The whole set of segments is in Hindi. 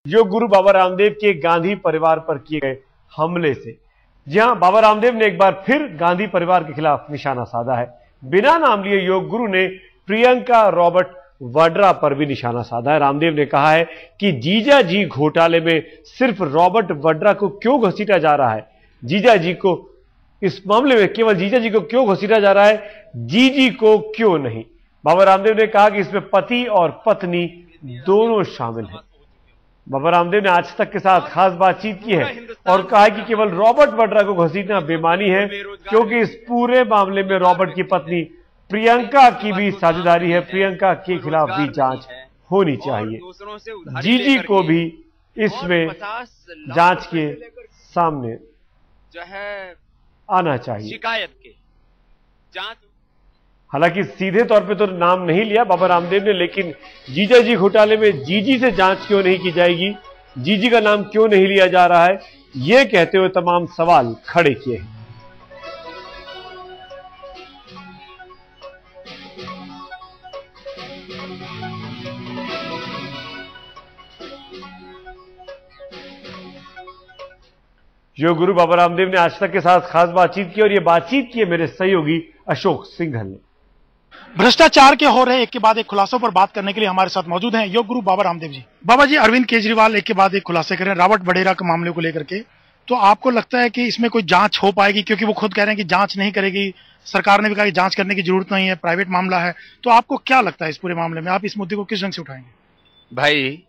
योग गुरु बाबा रामदेव के गांधी परिवार पर किए गए हमले से। जी हां, बाबा रामदेव ने एक बार फिर गांधी परिवार के खिलाफ निशाना साधा है। बिना नाम लिए योग गुरु ने प्रियंका रॉबर्ट वाड्रा पर भी निशाना साधा है। रामदेव ने कहा है कि जीजा जी घोटाले में सिर्फ रॉबर्ट वाड्रा को क्यों घसीटा जा रहा है, जीजा जी को इस मामले में केवल जीजा जी को क्यों घसीटा जा रहा है, जीजी को क्यों नहीं। बाबा रामदेव ने कहा कि इसमें पति और पत्नी दोनों शामिल हैं। बाबा रामदेव ने आज तक के साथ खास बातचीत की है और कहा है कि केवल रॉबर्ट वाड्रा को घसीटना बेईमानी है, क्योंकि इस पूरे मामले में रॉबर्ट की पत्नी प्रियंका की भी साझेदारी है। प्रियंका के खिलाफ भी जांच होनी चाहिए, जीजी को भी इसमें जांच के सामने जो है आना चाहिए। शिकायत के जांच, हालांकि सीधे तौर पे तो नाम नहीं लिया बाबा रामदेव ने, लेकिन जीजा जी घोटाले में जीजी से जांच क्यों नहीं की जाएगी, जीजी का नाम क्यों नहीं लिया जा रहा है, ये कहते हुए तमाम सवाल खड़े किए हैं। योग गुरु बाबा रामदेव ने आज तक के साथ खास बातचीत की और ये बातचीत की है मेरे सहयोगी अशोक सिंघल ने। भ्रष्टाचार के हो रहे एक के बाद एक खुलासों पर बात करने के लिए हमारे साथ मौजूद हैं योग गुरु बाबा रामदेव जी। बाबा जी, अरविंद केजरीवाल एक के बाद एक खुलासे कर रहे हैं रॉबर्ट वड्रा के मामले को लेकर के, तो आपको लगता है कि इसमें कोई जांच हो पाएगी? क्योंकि वो खुद कह रहे हैं कि जांच नहीं करेगी, सरकार ने भी कहा कि जांच करने की जरूरत नहीं है, प्राइवेट मामला है। तो आपको क्या लगता है इस पूरे मामले में, आप इस मुद्दे को किस ढंग से उठाएंगे? भाई,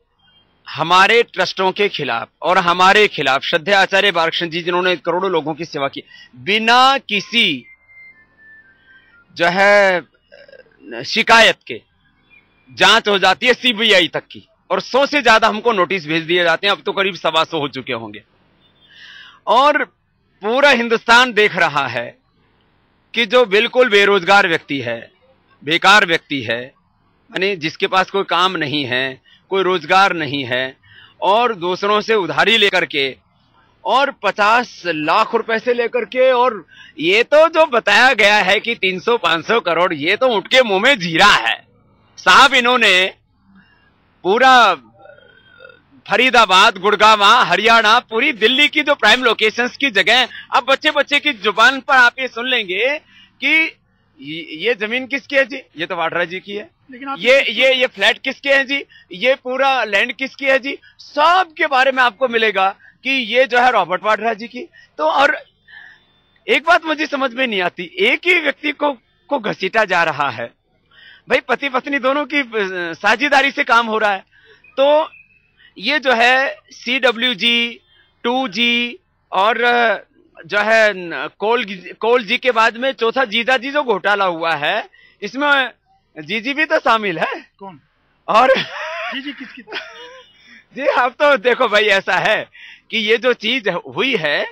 हमारे ट्रस्टों के खिलाफ और हमारे खिलाफ श्रद्धेय आचार्य बालकृष्ण जी, जिन्होंने करोड़ों लोगों की सेवा की, बिना किसी जो है शिकायत के जांच हो जाती है सीबीआई तक की, और 100 से ज्यादा हमको नोटिस भेज दिए जाते हैं। अब तो करीब 125 हो चुके होंगे, और पूरा हिंदुस्तान देख रहा है कि जो बिल्कुल बेरोजगार व्यक्ति है, बेकार व्यक्ति है, यानी जिसके पास कोई काम नहीं है, कोई रोजगार नहीं है, और दूसरों से उधारी लेकर के और 50 लाख रुपए से लेकर के, और ये तो जो बताया गया है कि 300-500 करोड़, ये तो उठ के मुंह में जीरा है साहब। इन्होंने पूरा फरीदाबाद, गुड़गांव, हरियाणा, पूरी दिल्ली की जो प्राइम लोकेशंस की जगह, अब बच्चे बच्चे की जुबान पर आप ये सुन लेंगे कि ये जमीन किसकी है जी, ये तो वाड्रा जी की है, लेकिन ये फ्लैट किसके हैं जी, ये पूरा लैंड किसकी है जी, सब के बारे में आपको मिलेगा कि ये जो है रॉबर्ट वाड्रा जी की। तो और एक बात मुझे समझ में नहीं आती, एक ही व्यक्ति को घसीटा जा रहा है। भाई, पति पत्नी दोनों की साझेदारी से काम हो रहा है। तो ये जो है CWG, 2G और जो है कोल जी के बाद में चौथा जीजा जी जो घोटाला हुआ है, इसमें जीजी भी तो शामिल है। कौन? और जीजी किसकी? जी, अब तो देखो भाई, ऐसा है कि ये जो चीज हुई है,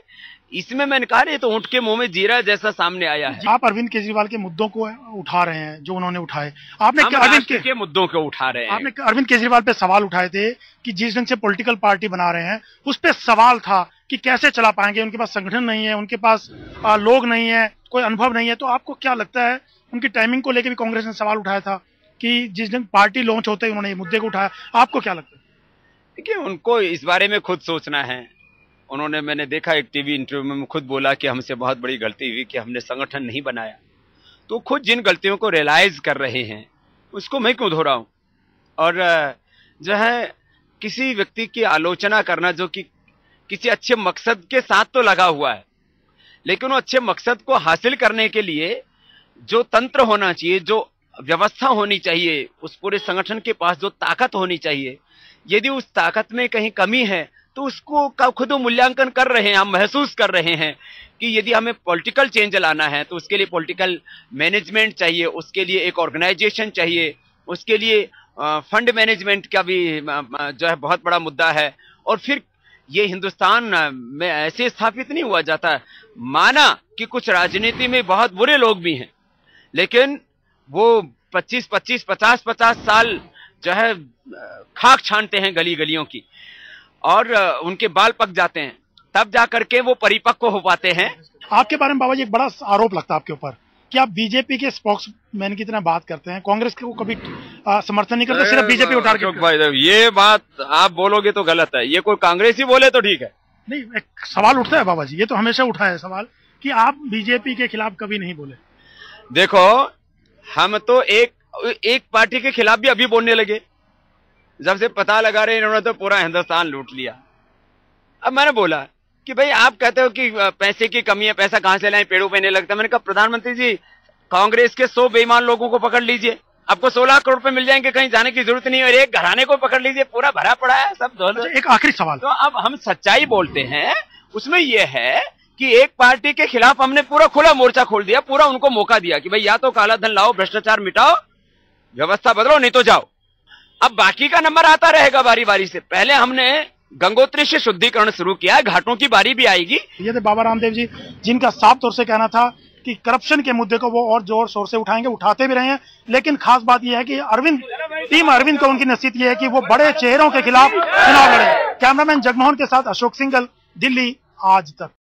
इसमें मैंने कहा ये तो ऊंट के मुंह में जीरा जैसा सामने आया है। आप अरविंद केजरीवाल के मुद्दों को उठा रहे हैं जो उन्होंने उठाए, आपने अरविंद के मुद्दों को उठा रहे हैं। आपने अरविंद केजरीवाल पे सवाल उठाए थे कि जिस ढंग से पॉलिटिकल पार्टी बना रहे हैं, उस पे सवाल था कि कैसे चला पाएंगे, उनके पास संगठन नहीं है, उनके पास लोग नहीं है, कोई अनुभव नहीं है। तो आपको क्या लगता है, उनकी टाइमिंग को लेकर भी कांग्रेस ने सवाल उठाया था कि जिस दिन पार्टी लॉन्च होते ही उन्होंने ये मुद्दे को उठाया, आपको क्या लगता है? देखिए, उनको इस बारे में खुद सोचना है। उन्होंने, मैंने देखा एक टीवी इंटरव्यू में खुद बोला कि हमसे बहुत बड़ी गलती हुई कि हमने संगठन नहीं बनाया। तो खुद जिन गलतियों को रियलाइज कर रहे हैं, उसको मैं क्यों दोहराऊं। और जो है किसी व्यक्ति की आलोचना करना जो कि किसी अच्छे मकसद के साथ तो लगा हुआ है, लेकिन वो अच्छे मकसद को हासिल करने के लिए जो तंत्र होना चाहिए, जो व्यवस्था होनी चाहिए, उस पूरे संगठन के पास जो ताकत होनी चाहिए, यदि उस ताकत में कहीं कमी है तो उसको का खुद मूल्यांकन कर रहे हैं। हम महसूस कर रहे हैं कि यदि हमें पॉलिटिकल चेंज लाना है तो उसके लिए पॉलिटिकल मैनेजमेंट चाहिए, उसके लिए एक ऑर्गेनाइजेशन चाहिए, उसके लिए फंड मैनेजमेंट का भी जो है बहुत बड़ा मुद्दा है। और फिर ये हिंदुस्तान में ऐसे स्थापित नहीं हुआ जाता। माना कि कुछ राजनीति में बहुत बुरे लोग भी हैं, लेकिन वो 25-25, 50-50 साल जो है खाक छानते हैं गली गलियों की, और उनके बाल पक जाते हैं, तब जाकर के वो परिपक्व हो पाते हैं। आपके बारे में बाबा जी एक बड़ा आरोप लगता है आपके ऊपर क्या बीजेपी के स्पोक्समैन की तरह बात करते हैं, कांग्रेस को कभी समर्थन नहीं करते, सिर्फ बीजेपी को टारगेट भाई ये बात आप बोलोगे तो गलत है, ये कोई कांग्रेसी बोले तो ठीक है। नहीं, एक सवाल उठता है बाबा जी, ये तो हमेशा उठा है सवाल कि आप बीजेपी के खिलाफ कभी नहीं बोले। देखो हम तो एक पार्टी के खिलाफ भी अभी बोलने लगे, जब से पता लगा रहे इन्होंने तो पूरा हिंदुस्तान लूट लिया। अब मैंने बोला कि भाई आप कहते हो कि पैसे की कमी है, पैसा कहां से लाएं, पेड़ों पे नहीं लगता। मैंने कहा प्रधानमंत्री जी कांग्रेस के 100 बेईमान लोगों को पकड़ लीजिए, आपको 16 करोड़ रुपए मिल जाएंगे, कहीं जाने की जरूरत नहीं है। और एक घराने को पकड़ लीजिए, पूरा भरा पड़ा है सब। एक आखिरी सवाल, तो अब हम सच्चाई बोलते हैं, उसमें यह है कि एक पार्टी के खिलाफ हमने पूरा खुला मोर्चा खोल दिया, पूरा उनको मौका दिया कि भाई या तो काला धन लाओ, भ्रष्टाचार मिटाओ, व्यवस्था बदलो, नहीं तो जाओ। अब बाकी का नंबर आता रहेगा बारी बारी से। पहले हमने गंगोत्री से शुद्धिकरण शुरू किया है, घाटों की बारी भी आएगी। ये थे बाबा रामदेव जी, जिनका साफ तौर से कहना था कि करप्शन के मुद्दे को वो और जोर शोर से उठाएंगे, उठाते भी रहे हैं। लेकिन खास बात यह है कि टीम अरविंद को उनकी नसीहत यह है कि वो बड़े चेहरों के खिलाफ चुनाव लड़े। कैमरामैन जगमोहन के साथ अशोक सिंघल, दिल्ली आज तक।